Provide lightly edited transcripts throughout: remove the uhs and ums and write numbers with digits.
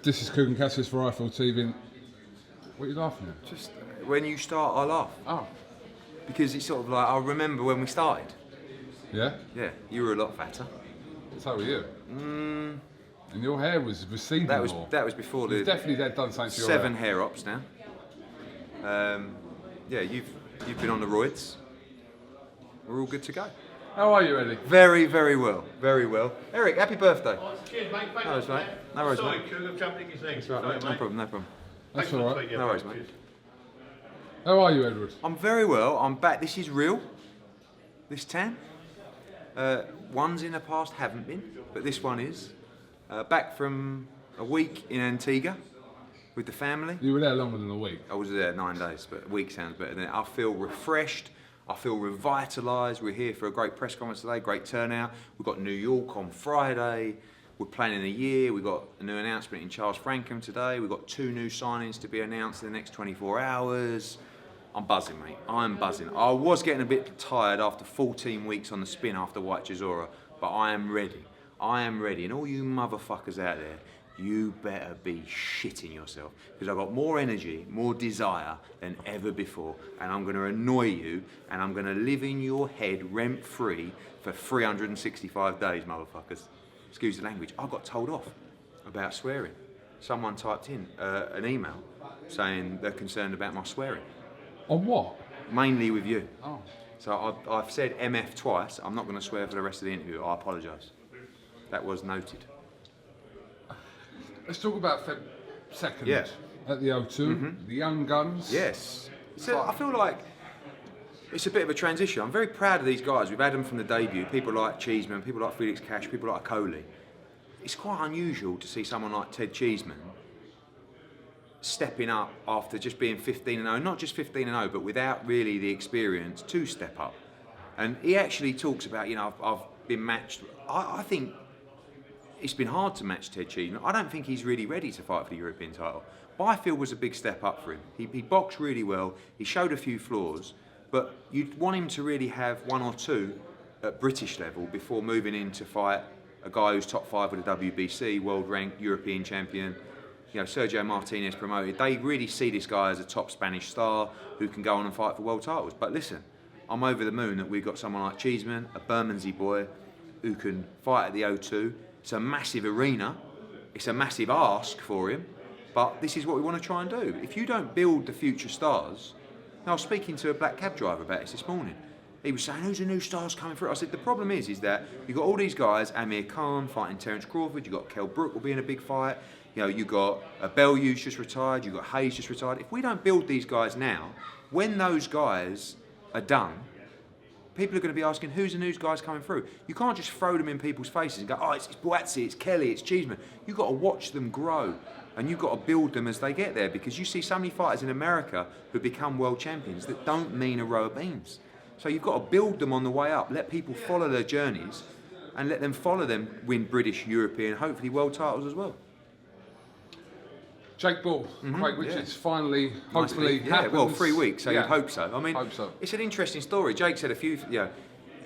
This is KUGAN CASSIUS for iFill TV. What are you laughing at? Just when you start, I laugh. Oh. Because it's sort of like, I remember when we started. Yeah? Yeah, you were a lot fatter. So were you. And your hair was receding That was more. that was before the Definitely they'd done something to your 7 hair. hair ops now. Yeah, you've been on the roids. We're all good to go. How are you, Eddie? Very, very well. Very well. Eric, happy birthday. Cheers, mate. Thank No worries, mate. No worries, Sorry, mate. I'm jumping his legs. No problem, no problem. That's Thanks for the alright. tweet, yeah, No worries, cheers. mate. How are you, Edward? I'm very well. I'm back. This is real. This tan. Ones in the past haven't been, but this one is. Back from a week in Antigua with the family. You were there longer than a week. I was there 9 days, but a week sounds better than it. I feel refreshed. I feel revitalised. We're here for a great press conference today, great turnout. We've got New York on Friday. We're planning a year. We've got a new announcement in Charles Frankham today. We've got 2 new signings to be announced in the next 24 hours. I'm buzzing, mate. I'm buzzing. I was getting a bit tired after 14 weeks on the spin after Whyte, but I am ready. I am ready. And all you motherfuckers out there, you better be shitting yourself, because I've got more energy, more desire than ever before, and I'm going to annoy you, and I'm going to live in your head rent-free for 365 days, motherfuckers. Excuse the language. I got told off about swearing. Someone typed in an email saying they're concerned about my swearing. On what? Mainly with you. Oh. So I've said MF twice. I'm not going to swear for the rest of the interview. I apologise. That was noted. Let's talk about Feb 2nd Yeah. at the O2, the Young Guns. Yes. So I feel like it's a bit of a transition. I'm very proud of these guys. We've had them from the debut. People like Cheeseman, people like Felix Cash, people like Coley. It's quite unusual to see someone like Ted Cheeseman stepping up after just being 15-0, not just 15-0, but without really the experience to step up. And he actually talks about, you know, I've been matched. I think it's been hard to match Ted Cheeseman. I don't think he's really ready to fight for the European title. Byfield was a big step up for him. He boxed really well. He showed a few flaws, but you'd want him to really have 1 or 2 at British level before moving in to fight a guy who's top 5 with the WBC, world ranked European champion. You know, Sergio Martinez promoted. They really see this guy as a top Spanish star who can go on and fight for world titles. But listen, I'm over the moon that we've got someone like Cheeseman, a Bermondsey boy, who can fight at the O2. It's a massive arena. It's a massive ask for him. But this is what we want to try and do. If you don't build the future stars... Now, I was speaking to a black cab driver about this morning. He was saying, who's the new stars coming through? I said, the problem is that you've got all these guys, Amir Khan fighting Terence Crawford, you've got Brook will be in a big fight, you know, you've got Bellew's just retired, you've got Hayes just retired. If we don't build these guys now, when those guys are done, people are going to be asking, who's the new guys coming through? You can't just throw them in people's faces and go, oh, it's Boatsi, it's Kelly, it's Cheeseman. You've got to watch them grow, and you've got to build them as they get there, because you see so many fighters in America who become world champions that don't mean a row of beans. So you've got to build them on the way up, let people follow their journeys, and let them follow them win British, European, hopefully world titles as well. Jake Paul, Craig Richards, finally, hopefully, yeah, happens. well, 3 weeks, so Yeah. you'd hope so. I mean, Hope so. it's an interesting story. Jake said a few,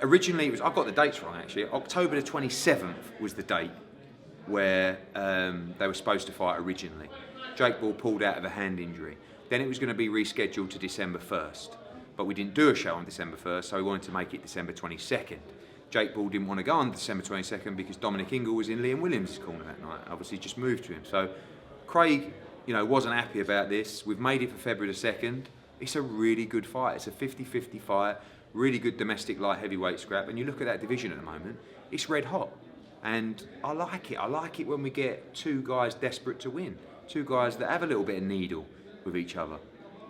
originally it was, I've got the dates wrong actually, October the 27th was the date where they were supposed to fight originally. Jake Paul pulled out of a hand injury. Then it was going to be rescheduled to December 1st, but we didn't do a show on December 1st, so we wanted to make it December 22nd. Jake Paul didn't want to go on December 22nd because Dominic Ingle was in Liam Williams' corner that night, obviously just moved to him. So Craig, you know, wasn't happy about this. We've made it for February the 2nd. It's a really good fight. It's a 50-50 fight, really good domestic light heavyweight scrap. And you look at that division at the moment, it's red hot. And I like it. I like it when we get 2 guys desperate to win. 2 guys that have a little bit of needle with each other.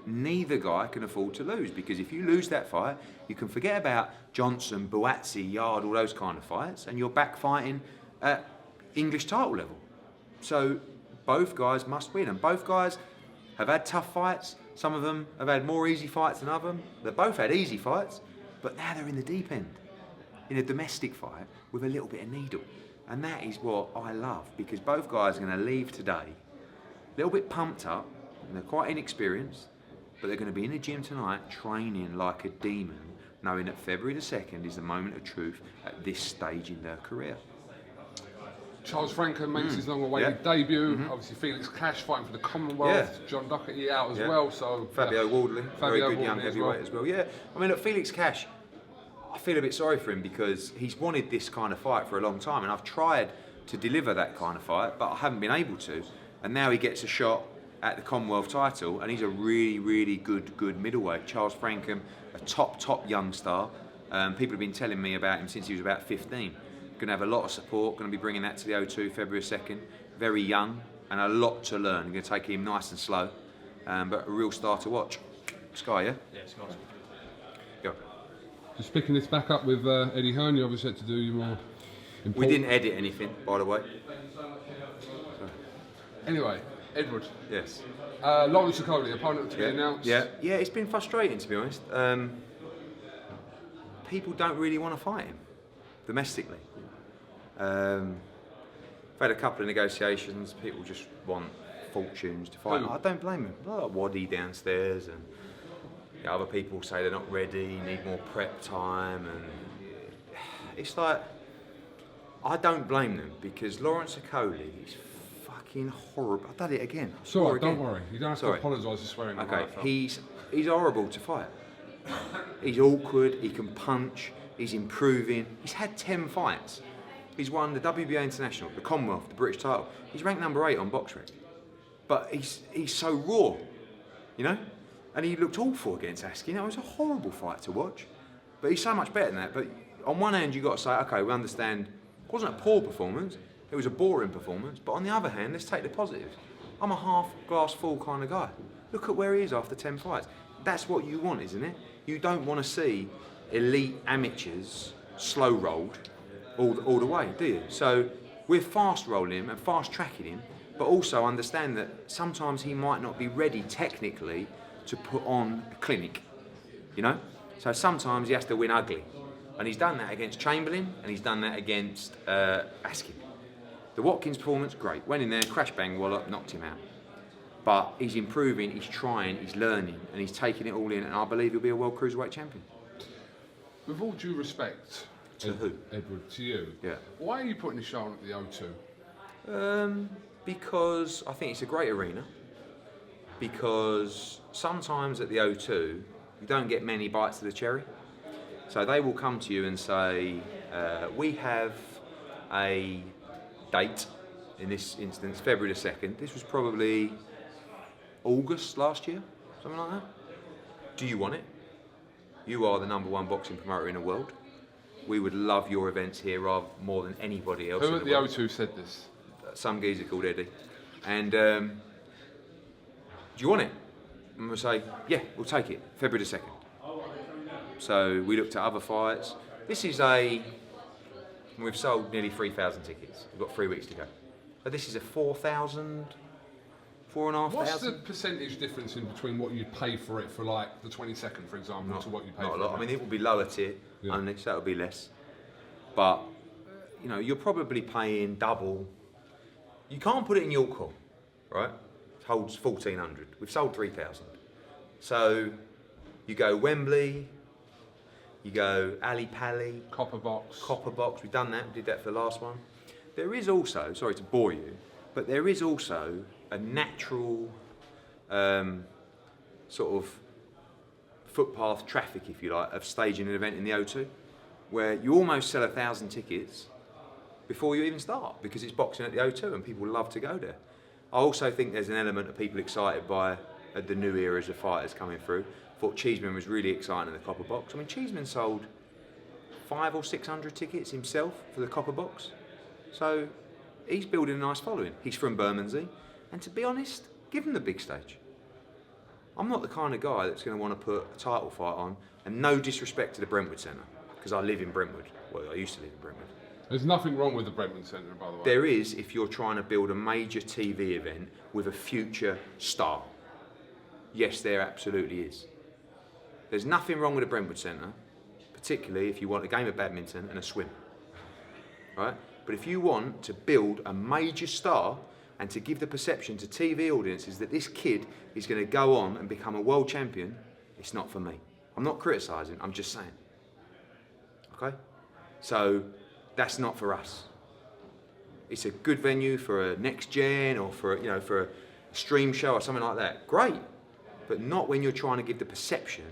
Neither guy can afford to lose, because if you lose that fight, you can forget about Johnson, Boatsi, Yard, all those kind of fights, and you're back fighting at English title level. So both guys must win, and both guys have had tough fights. Some of them have had more easy fights than others. They've both had easy fights, but now they're in the deep end, in a domestic fight with a little bit of needle. And that is what I love, because both guys are going to leave today a little bit pumped up, and they're quite inexperienced, but they're going to be in the gym tonight training like a demon, knowing that February the 2nd is the moment of truth at this stage in their career. Charles Franco makes his long-awaited debut. Obviously, Felix Cash fighting for the Commonwealth. John Doherty out as well. So Fabio Wardley, very good young heavyweight as well. Yeah, I mean, look, Felix Cash, I feel a bit sorry for him because he's wanted this kind of fight for a long time, and I've tried to deliver that kind of fight, but I haven't been able to. And now he gets a shot at the Commonwealth title, and he's a really, really good middleweight. Charles Frankham, a top young star. People have been telling me about him since he was about 15. Going to have a lot of support, going to be bringing that to the O2 February 2nd. Very young and a lot to learn. Going to take him nice and slow, but a real star to watch. Sky, yeah? Yeah, Sky. Go. Just picking this back up with Eddie Hearn, you obviously had to do your more important... We didn't edit anything, by the way. Anyway, Edward. Yes. Lawrence Okoli, opponent to be announced. Yeah, it's been frustrating, to be honest. People don't really want to fight him domestically. I've had a couple of negotiations. People just want fortunes to fight. I don't blame him. Like Waddy downstairs, and other people say they're not ready, need more prep time, and it's like I don't blame them because Lawrence Okoli is fucking horrible. I've done it again. Sorry, don't worry. You don't have to apologise for swearing. Okay, he's horrible to fight. He's awkward. He can punch. He's improving. He's had 10 fights. He's won the WBA International, the Commonwealth, the British title. He's ranked number 8 on BoxRec. But he's so raw, you know? And he looked awful against Askey. It was a horrible fight to watch. But he's so much better than that. But on one hand, you've got to say, okay, we understand it wasn't a poor performance. It was a boring performance. But on the other hand, let's take the positives. I'm a half glass full kind of guy. Look at where he is after 10 fights. That's what you want, isn't it? You don't want to see elite amateurs slow rolled all the way, do you? So we're fast rolling him and fast tracking him, but also understand that sometimes he might not be ready technically to put on a clinic, you know? So sometimes he has to win ugly. And he's done that against Chamberlain, and he's done that against Askey. The Watkins performance, great. Went in there, crash bang wallop, knocked him out. But he's improving, he's trying, he's learning, and he's taking it all in, and I believe he'll be a world cruiserweight champion. With all due respect... To who? Edward, to you. Yeah. Why are you putting the show on at the O2? Because I think it's a great arena. Because sometimes at the O2, you don't get many bites of the cherry. So they will come to you and say, we have a date, in this instance, February the 2nd. This was probably August last year, something like that. Do you want it? You are the #1 boxing promoter in the world. We would love your events here more than anybody else. Who at the O2 said this? Some geezer called Eddie. And do you want it? And we'll say, yeah, we'll take it, February the 2nd. So we looked at other fights. We've sold nearly 3,000 tickets. We've got 3 weeks to go. So this is a 4,000, 4,500. What's the percentage difference in between what you'd pay for it for like the 22nd, for example, to what you pay for it? Not a lot. I mean, it will be lower tier only, so that'll be less. But, you know, you're probably paying double. You can't put it in York Hall, right? It holds 1,400. We've sold 3,000. So you go Wembley, you go Ali Pally, Copper Box. We've done that. We did that for the last one. There is also, sorry to bore you, but there is also a natural sort of footpath traffic, if you like, of staging an event in the O2, where you almost sell 1,000 tickets before you even start, because it's boxing at the O2 and people love to go there. I also think there's an element of people excited by the new eras of fighters coming through. Thought Cheeseman was really exciting in the Copper Box. I mean, Cheeseman sold 500 or 600 tickets himself for the Copper Box. So he's building a nice following. He's from Bermondsey. And to be honest, give him the big stage. I'm not the kind of guy that's going to want to put a title fight on, and no disrespect to the Brentwood Centre, because I live in Brentwood. Well, I used to live in Brentwood. There's nothing wrong with the Brentwood Centre, by the way. There is if you're trying to build a major TV event with a future star. Yes, there absolutely is. There's nothing wrong with the Brentwood Centre, particularly if you want a game of badminton and a swim. Right? But if you want to build a major star and to give the perception to TV audiences that this kid is going to go on and become a world champion, it's not for me. I'm not criticising, I'm just saying. Okay? So, that's not for us. it's a good venue for a next gen or for for a stream show or something like that. Great, but not when you're trying to give the perception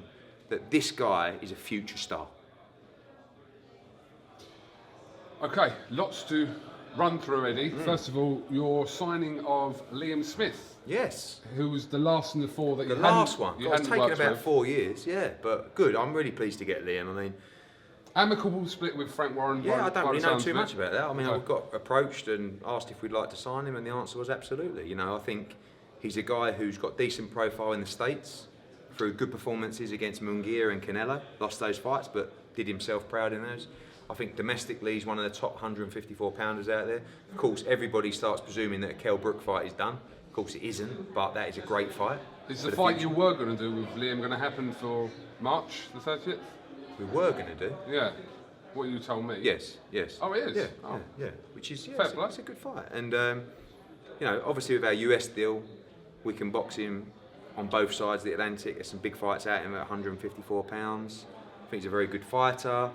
that this guy is a future star. Okay, lots to run through, Eddie. First of all, your signing of Liam Smith. Yes. Who was the last in the four that The last one. You It's hadn't taken worked about with. 4 years, yeah, but good. I'm really pleased to get Liam. I mean, Amicable split with Frank Warren. yeah, I don't really know too of much it. about that. I mean, Okay. I got approached and asked if we'd like to sign him, and the answer was absolutely. I think he's a guy who's got decent profile in the States through good performances against Munguia and Canelo. Lost those fights, but did himself proud in those. I think domestically he's one of the top 154 pounders out there. Of course, everybody starts presuming that a Kell Brook fight is done. Of course, it isn't, but that is a great fight. Is for the fight future. you were going to do with Liam going to happen for March the 30th? We were going to do? Yeah. What you told me? Yes. Oh, it is? Yeah, Oh. yeah. Which is, Fair play. it's a good fight. And, obviously with our US deal, we can box him on both sides of the Atlantic. There's some big fights out him at 154 pounds. I think he's a very good fighter.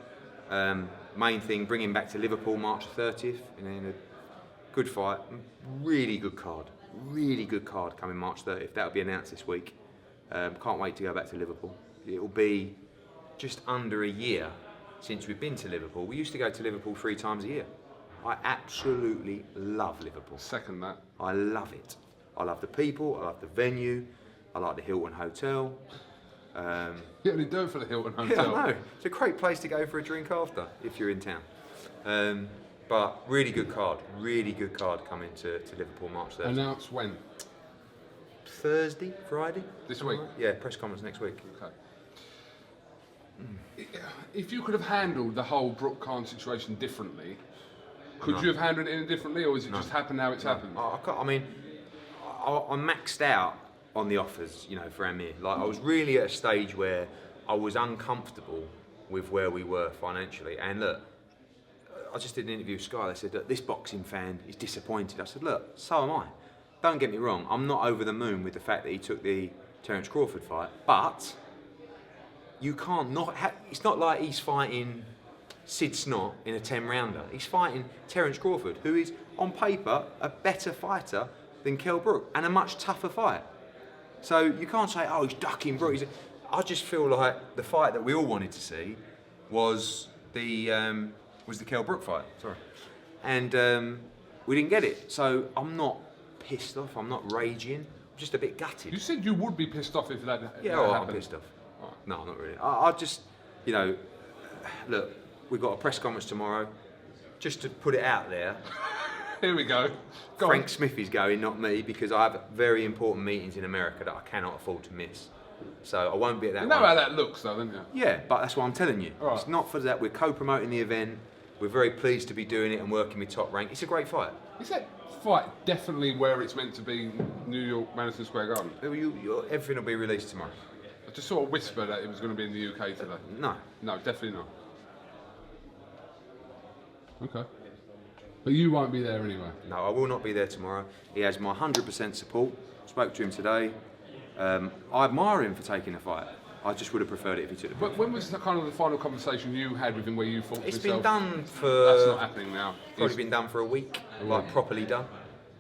Main thing, bring him back to Liverpool March 30th in a good fight. Really good card coming March 30th. That'll be announced this week. Can't wait to go back to Liverpool. It'll be just under a year since we've been to Liverpool. We used to go to Liverpool 3 times a year. I absolutely love Liverpool. Second that. I love it. I love the people, I love the venue, I like the Hilton Hotel. You only do it for the Hilton Yeah, Hotel. I know. It's a great place to go for a drink after if you're in town. But really good card coming to Liverpool March 30th. Announced when? Thursday, Friday? This week? Yeah, press conference next week. Okay. If you could have handled the whole Brook-Khan situation differently, could you have handled it differently, or is it just happened how it's happened? I maxed out on the offers, for Amir. Like, I was really at a stage where I was uncomfortable with where we were financially. And look, I just did an interview with Sky. They said, look, this boxing fan is disappointed. I said, look, so am I. Don't get me wrong, I'm not over the moon with the fact that he took the Terence Crawford fight, but you can't not it's not like he's fighting Sid Snott in a 10-rounder. He's fighting Terence Crawford, who is, on paper, a better fighter than Kell Brook, and a much tougher fight. So you can't say, oh, he's ducking Brook. I just feel like the fight that we all wanted to see was the Kell Brook fight. Sorry, and we didn't get it. So I'm not pissed off. I'm not raging. I'm just a bit gutted. You said you would be pissed off if that Yeah, that I'm happened. pissed off. No, not really. I just, look, we've got a press conference tomorrow. Just to put it out there, Here we go. Go Frank on. Smith is going, not me, because I have very important meetings in America that I cannot afford to miss. So I won't be at that You know one. how that looks, though, don't you? Yeah, but that's what I'm telling you. All right. It's not for that. We're co-promoting the event. We're very pleased to be doing it and working with Top Rank. It's a great fight. Is that fight definitely where it's meant to be, New York, Madison Square Garden? Everything will be released tomorrow. I just saw a whisper that it was going to be in the UK today. No. No, definitely not. Okay. But you won't be there anyway. No, I will not be there tomorrow. He has my 100% support. Spoke to him today. I admire him for taking the fight. I just would have preferred it if he took the fight. But when was the kind of the final conversation you had with him where you thought to It's yourself, been done for... that's not happening now? Probably been done for a week, properly done.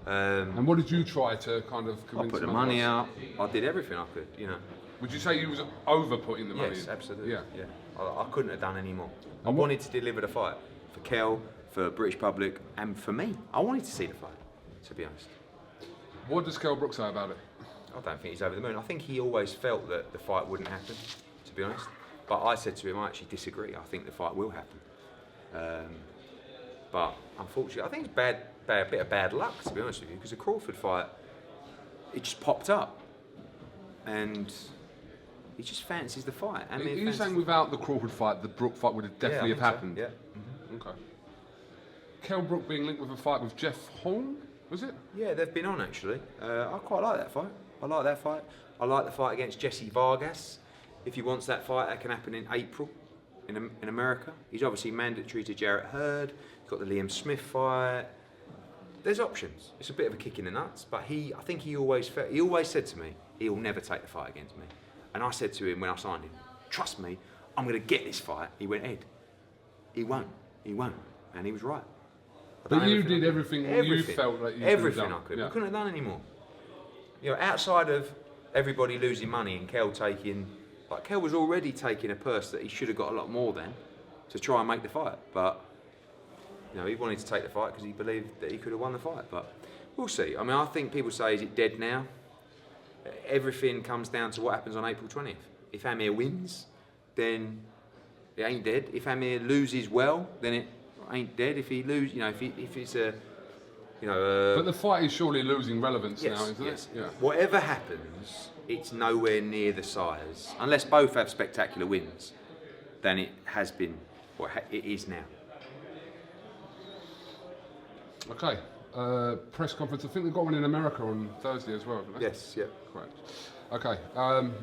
And what did you try to kind of I convince put the him money otherwise? out. I did everything I could, Would you say you was over putting the money Yes, in? absolutely. Yeah. I couldn't have done any more. I And what- wanted to deliver the fight for Kell, for British public, and for me. I wanted to see the fight, to be honest. What does Kell Brook say about it? I don't think he's over the moon. I think he always felt that the fight wouldn't happen, to be honest. But I said to him, I actually disagree. I think the fight will happen. But unfortunately, I think it's a bit of bad luck, to be honest with you, because the Crawford fight, it just popped up. And he just fancies the fight. Are you saying without the Crawford fight, the Brook fight would have definitely have happened? Yeah. Okay. Kell Brook being linked with a fight with Jeff Hearn, was it? Yeah, they've been on actually. I quite like that fight. I like the fight against Jesse Vargas. If he wants that fight, that can happen in April in America. He's obviously mandatory to Jarrett Hurd. He's got the Liam Smith fight. There's options. It's a bit of a kick in the nuts, but I think he always said to me, he'll never take the fight against me. And I said to him when I signed him, trust me, I'm going to get this fight. He went, Ed, he won't. And he was right. But you did everything you felt like you could have everything done. I could. Yeah. I couldn't have done any more. You know, outside of everybody losing money and Kel taking, like Kel was already taking a purse that he should have got a lot more than to try and make the fight. But you know, he wanted to take the fight because he believed that he could have won the fight. But we'll see. I mean, I think people say, is it dead now? Everything comes down to what happens on April 20th. If Amir wins, then it ain't dead. If Amir loses well, then it ain't dead. If he loses, you know, if it's a, you know. But the fight is surely losing relevance yes, now, isn't yes. it? Yeah. Whatever happens, it's nowhere near the size, unless both have spectacular wins, than it has been, or it is now. Okay. Press conference. I think they've got one in America on Thursday as well, haven't they? Yes, yeah. Correct. Okay.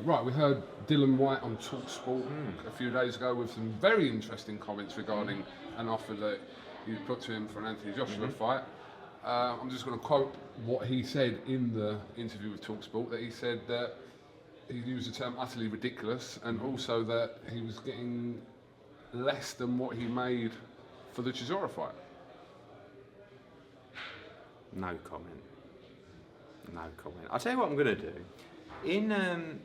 Right, we heard Dylan Whyte on TalkSport a few days ago with some very interesting comments regarding an offer that you put to him for an Anthony Joshua fight. I'm just going to quote what he said in the interview with TalkSport, that he said that he used the term utterly ridiculous, and also that he was getting less than what he made for the Chisora fight. No comment. No comment. I'll tell you what I'm going to do.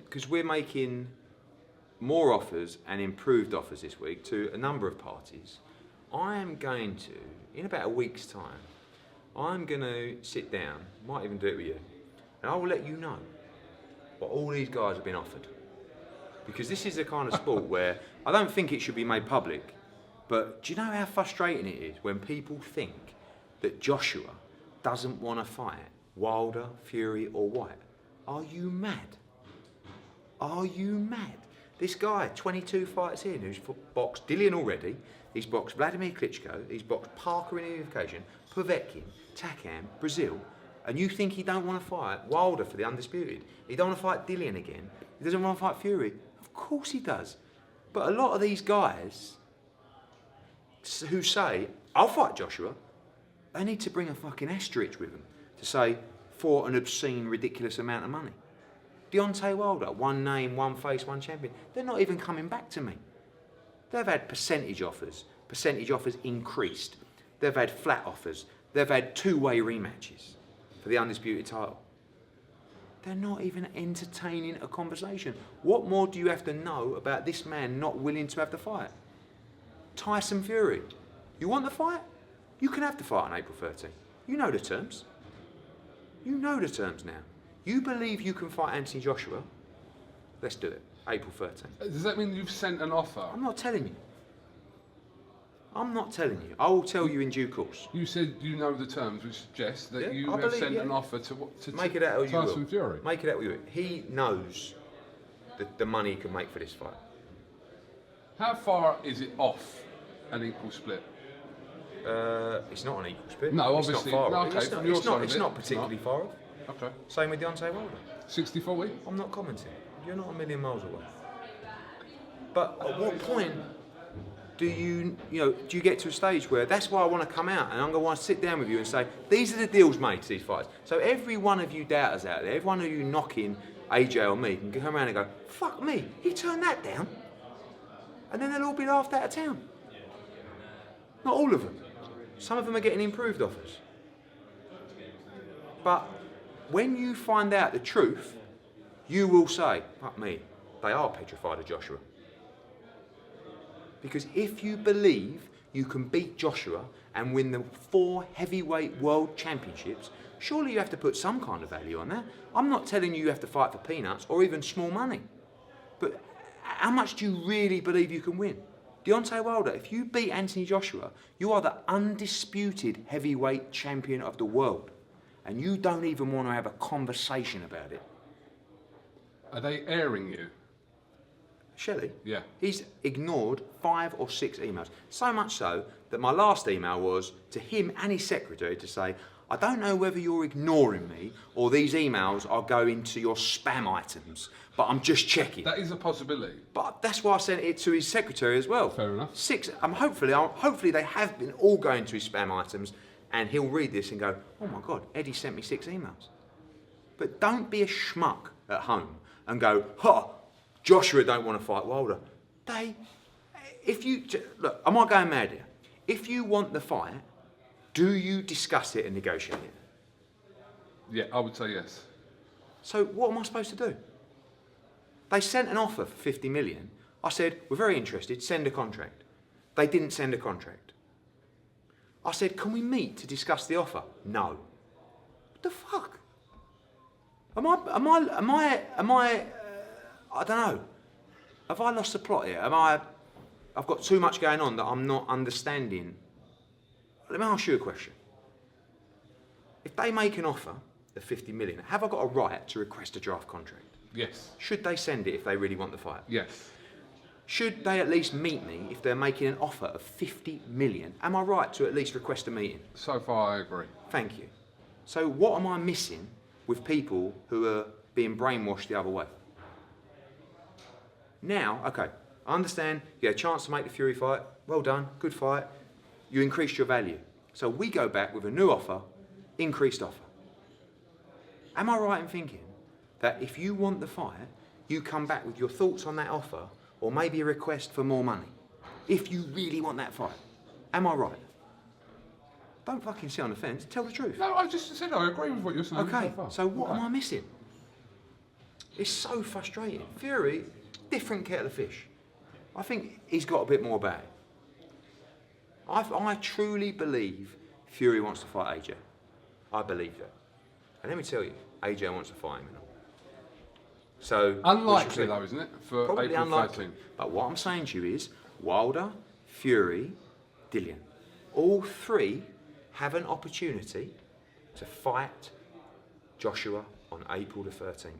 Because we're making more offers and improved offers this week to a number of parties, I am going to, in about a week's time, I'm going to sit down, might even do it with you, and I will let you know what all these guys have been offered. Because this is the kind of sport where I don't think it should be made public, but do you know how frustrating it is when people think that Joshua doesn't want to fight Wilder, Fury or Whyte? Are you mad? Are you mad? This guy, 22 fights in, who's boxed Dillian already, he's boxed Vladimir Klitschko, he's boxed Parker in unification, Povetkin, Takam, Brazil, and you think he don't want to fight Wilder for the undisputed? He don't want to fight Dillian again? He doesn't want to fight Fury? Of course he does. But a lot of these guys who say, I'll fight Joshua, they need to bring a fucking asterisk with them to say, for an obscene, ridiculous amount of money. Deontay Wilder, one name, one face, one champion. They're not even coming back to me. They've had percentage offers increased. They've had flat offers. They've had two-way rematches for the undisputed title. They're not even entertaining a conversation. What more do you have to know about this man not willing to have the fight? Tyson Fury. You want the fight? You can have the fight on April 13th. You know the terms. You know the terms now. You believe you can fight Anthony Joshua? Let's do it. April 13th. Does that mean you've sent an offer? I'm not telling you. I'm not telling you. I will tell you in due course. You said you know the terms, which suggests that you have sent an offer to Make it out or you Tyson will. Fury. Make it out or you will. He knows the money he can make for this fight. How far is it off an equal split? It's not an equal split. No, it's obviously. Not far No, off. okay, It's not particularly far off. Okay. Same with Deontay Wilder. 60-40? I'm not commenting. You're not a million miles away. But at what point do you get to a stage where that's why I want to come out and I'm going to want to sit down with you and say, these are the deals made to these fights. So every one of you doubters out there, every one of you knocking AJ or me can come around and go, fuck me, he turned that down. And then they'll all be laughed out of town. Not all of them. Some of them are getting improved offers. But when you find out the truth, you will say, fuck me, they are petrified of Joshua. Because if you believe you can beat Joshua and win the 4 heavyweight world championships, surely you have to put some kind of value on that. I'm not telling you have to fight for peanuts or even small money. But how much do you really believe you can win? Deontay Wilder, if you beat Anthony Joshua, you are the undisputed heavyweight champion of the world. And you don't even want to have a conversation about it. Are they airing you? Shelley? Yeah. He's ignored 5 or 6 emails. So much so that my last email was to him and his secretary to say, I don't know whether you're ignoring me or these emails are going to your spam items, but I'm just checking. That is a possibility. But that's why I sent it to his secretary as well. Fair enough. 6. Hopefully they have been all going to his spam items, and he'll read this and go, oh my God, Eddie sent me 6 emails. But don't be a schmuck at home and go, Joshua don't want to fight Wilder. Look, am I going mad here? If you want the fight, Do you discuss it and negotiate it? Yeah, I would say yes. So what am I supposed to do? They sent an offer for 50 million. I said, we're very interested, send a contract. They didn't send a contract. I said, can we meet to discuss the offer? No. What the fuck? I don't know. Have I lost the plot here? I've got too much going on that I'm not understanding. Let me ask you a question. If they make an offer of 50 million, have I got a right to request a draft contract? Yes. Should they send it if they really want the fight? Yes. Should they at least meet me if they're making an offer of 50 million? Am I right to at least request a meeting? So far, I agree. Thank you. So what am I missing with people who are being brainwashed the other way? Now, okay, I understand you had a chance to make the Fury fight. Well done, good fight. You increased your value. So we go back with a new offer, increased offer. Am I right in thinking that if you want the fight, you come back with your thoughts on that offer or maybe a request for more money? If you really want that fight. Am I right? Don't fucking sit on the fence, tell the truth. No, I just said I agree with what you're saying. Okay, so far. so what am I missing? It's so frustrating. Fury, different kettle of fish. I think he's got a bit more about it. I truly believe Fury wants to fight AJ. I believe that. And let me tell you, AJ wants to fight him. So unlikely though, isn't it? For probably April unlikely. 13th. But what I'm saying to you is, Wilder, Fury, Dillian, all three have an opportunity to fight Joshua on April the 13th.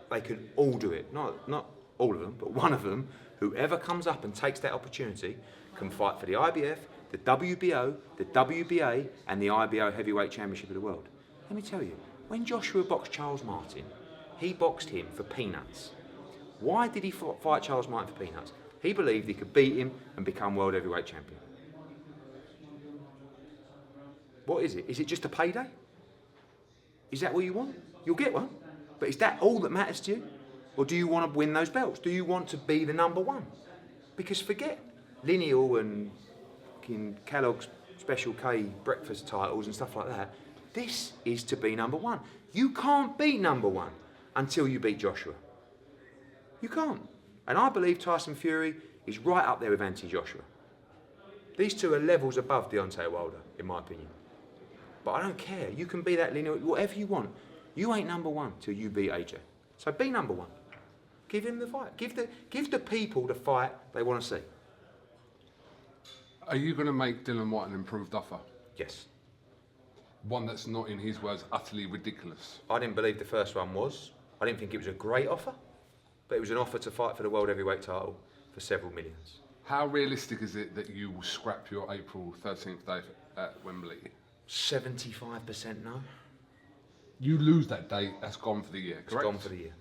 They can all do it. Not all of them, but one of them, whoever comes up and takes that opportunity, can fight for the IBF, the WBO, the WBA, and the IBO Heavyweight Championship of the world. Let me tell you, when Joshua boxed Charles Martin, he boxed him for peanuts. Why did he fight Charles Martin for peanuts? He believed he could beat him and become world heavyweight champion. What is it? Is it just a payday? Is that what you want? You'll get one. But is that all that matters to you? Or do you want to win those belts? Do you want to be the number one? Because forget Lineal and Kellogg's Special K breakfast titles and stuff like that. This is to be number one. You can't be number one until you beat Joshua. You can't. And I believe Tyson Fury is right up there with anti-Joshua. These two are levels above Deontay Wilder, in my opinion. But I don't care. You can be that linear, whatever you want. You ain't number one till you beat AJ. So be number one. Give him the fight. Give the people the fight they want to see. Are you going to make Dillian Whyte an improved offer? Yes. One that's not, in his words, utterly ridiculous. I didn't believe the first one was. I didn't think it was a great offer, but it was an offer to fight for the world heavyweight title for several millions. How realistic is it that you will scrap your April 13th date at Wembley? 75% no. You lose that date, that's gone for the year, correct? It's gone for the year.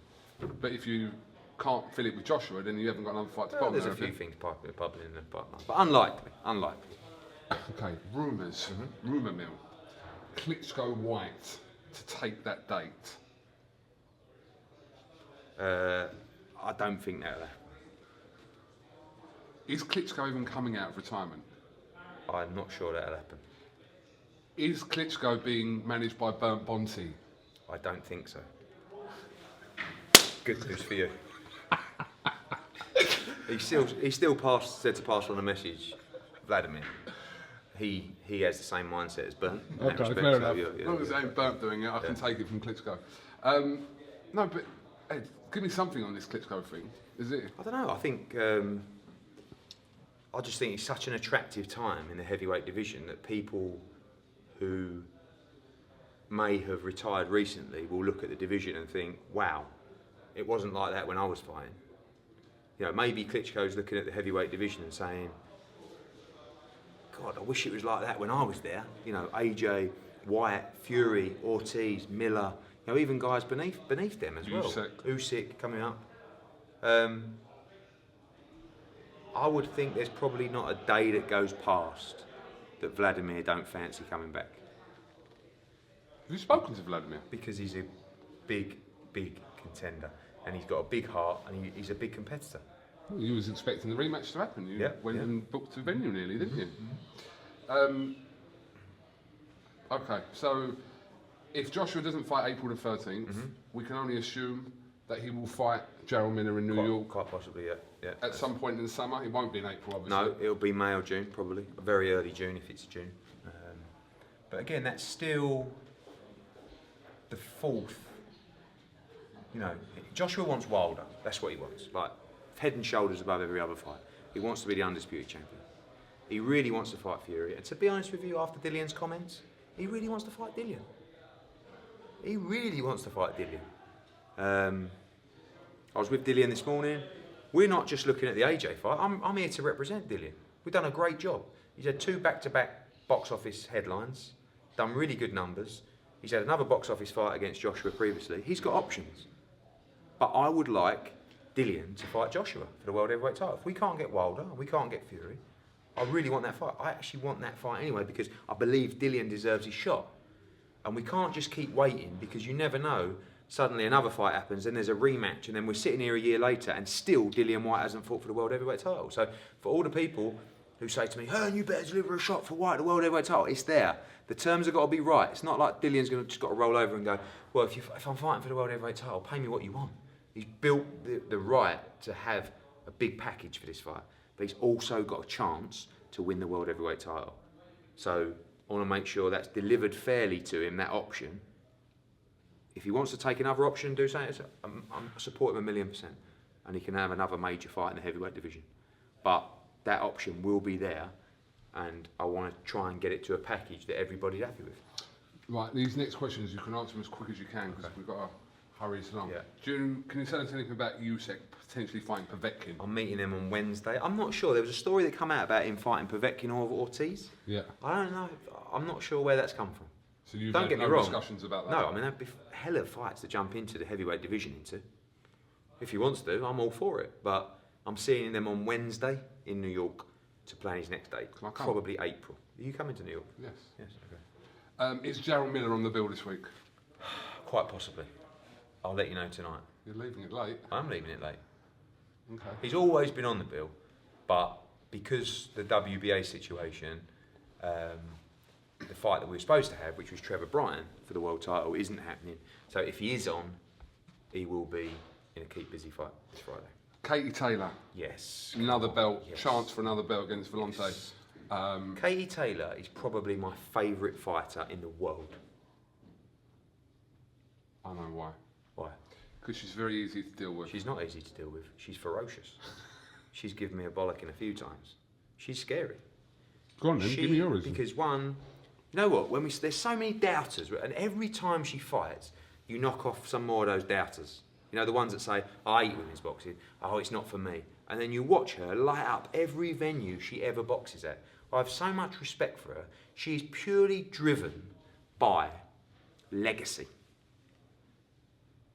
But if you can't fill it with Joshua, then you haven't got another fight to put on There's there, a few have you? things bubbling in the pipeline, but unlikely. Okay, rumours, rumour mill. Klitschko Whyte to take that date. I don't think that'll happen. Is Klitschko even coming out of retirement? I'm not sure that'll happen. Is Klitschko being managed by Bernd Bonti? I don't think so. Good news for you. He still said to pass on a message, Vladimir. He has the same mindset as Bernd. Okay, fair enough. As long as it ain't Bernd doing it, I can take it from Klitschko. No, but Ed, give me something on this Klitschko thing. Is it? I don't know. I think I just think it's such an attractive time in the heavyweight division that people who may have retired recently will look at the division and think, wow, it wasn't like that when I was fighting. You know, maybe Klitschko's looking at the heavyweight division and saying, God, I wish it was like that when I was there. You know, AJ, Whyte, Fury, Ortiz, Miller, you know, even guys beneath them as well. Usyk coming up. I would think there's probably not a day that goes past that Vladimir don't fancy coming back. Have you spoken to Vladimir? Because he's a big contender. And he's got a big heart and he's a big competitor. Well, you was expecting the rematch to happen. You went and booked the venue nearly, didn't you? Okay, so if Joshua doesn't fight April the 13th, we can only assume that he will fight Gerald Miller in New York. Quite possibly, yeah. At some point in the summer. It won't be in April, obviously. No, it'll be May or June, probably. Very early June if it's June. But again, that's still the fourth. You know, Joshua wants Wilder. That's what he wants. Like, head and shoulders above every other fight. He wants to be the undisputed champion. He really wants to fight Fury. And to be honest with you, after Dillian's comments, he really wants to fight Dillian. He really wants to fight Dillian. I was with Dillian this morning. We're not just looking at the AJ fight. I'm here to represent Dillian. We've done a great job. He's had 2 back-to-back box office headlines, done really good numbers. He's had another box office fight against Joshua previously. He's got options. But I would like Dillian to fight Joshua for the World Heavyweight title. If we can't get Wilder, we can't get Fury, I really want that fight. I actually want that fight anyway because I believe Dillian deserves his shot. And we can't just keep waiting because you never know. Suddenly another fight happens, then there's a rematch, and then we're sitting here a year later and still Dillian Whyte hasn't fought for the World Heavyweight title. So for all the people who say to me, Hearn, you better deliver a shot for Whyte, the World Heavyweight title, it's there. The terms have got to be right. It's not like Dillian's just got to roll over and go, well, if I'm fighting for the World Heavyweight title, pay me what you want. He's built the right to have a big package for this fight, but he's also got a chance to win the World Heavyweight title. So I want to make sure that's delivered fairly to him, that option. If he wants to take another option and do something, I support him 1,000,000%. And he can have another major fight in the heavyweight division. But that option will be there, and I want to try and get it to a package that everybody's happy with. Right, these next questions, you can answer them as quick as you can, because we've got to hurry this along. Yeah. Can you tell us anything about Usyk potentially fighting Povetkin? I'm meeting him on Wednesday. I'm not sure. There was a story that came out about him fighting Povetkin or Ortiz. Yeah. I don't know. I'm not sure where that's come from. So you've Don't had get me no wrong. discussions about that? No, I mean, that'd be hell of fights to jump into the heavyweight division into. If he wants to, I'm all for it. But I'm seeing them on Wednesday in New York to plan his next date. Can I come? Probably April. Are you coming to New York? Yes. Yes, okay. Is Gerald Miller on the bill this week? Quite possibly. I'll let you know tonight. You're leaving it late. I'm leaving it late. Okay. He's always been on the bill, but because the WBA situation, the fight that we were supposed to have, which was Trevor Bryan for the world title, isn't happening. So if he is on, he will be in a keep busy fight this Friday. Katie Taylor. Yes. Another belt. Yes. Chance for another belt against Volante. Yes. Katie Taylor is probably my favourite fighter in the world. I know why. Why? Because she's very easy to deal with. She's not easy to deal with. She's ferocious. She's given me a bollocking a few times. She's scary. Go on then, give me your reason. Because one, you know what? There's so many doubters, and every time she fights, you knock off some more of those doubters. You know, the ones that say, I hate women's boxing. Oh, it's not for me. And then you watch her light up every venue she ever boxes at. I have so much respect for her. She's purely driven by legacy.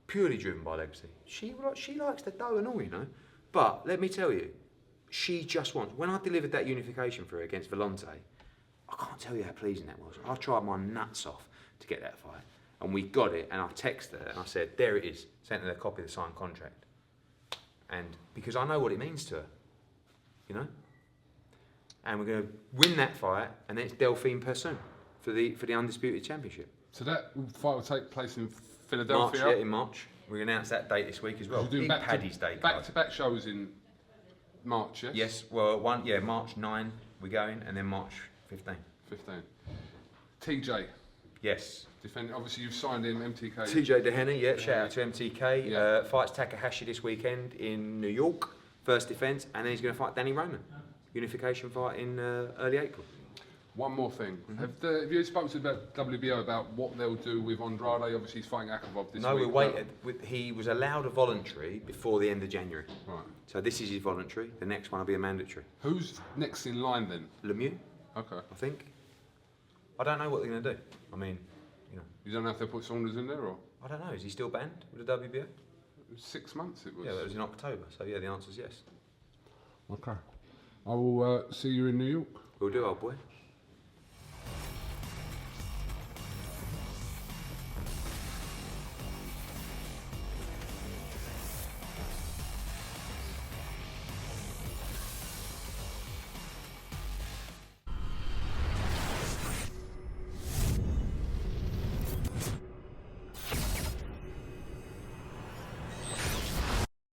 Purely driven by legacy. She likes the dough and all, you know. But let me tell you, she just wants. When I delivered that unification for her against Volante, I can't tell you how pleasing that was. I tried my nuts off to get that fight, and we got it. And I texted her and I said, "There it is." Sent her a copy of the signed contract, and because I know what it means to her, you know. And we're going to win that fight, and then it's Delphine Persoon for the undisputed championship. So that fight will take place in Philadelphia. March, yeah, in March. We're going to announce that date this week as well. You're doing Big Paddy's Day. back-to-back shows in March, yes? Yes, well, March 9 we're going, and then March 15. 15. TJ, Yes. defending. Obviously, you've signed him, MTK. TJ Dehenny, yeah, shout out to MTK. Yeah. Fights Takahashi this weekend in New York, first defence, and then he's going to fight Danny Roman. Unification fight in early April. One more thing. Have you spoken to the WBO about what they'll do with Andrade? Obviously, he's fighting Akavov this week. No, we're waiting. He was allowed a voluntary before the end of January. Right. So this is his voluntary. The next one will be a mandatory. Who's next in line then? Lemieux, Okay. I think. I don't know what they're going to do. I mean, you know, You don't know if they'll put Saunders in there or? I don't know. Is he still banned with the WBO? 6 months it was. Yeah, that was in October. So yeah, the answer's yes. Okay. I will see you in New York. We'll do, old boy.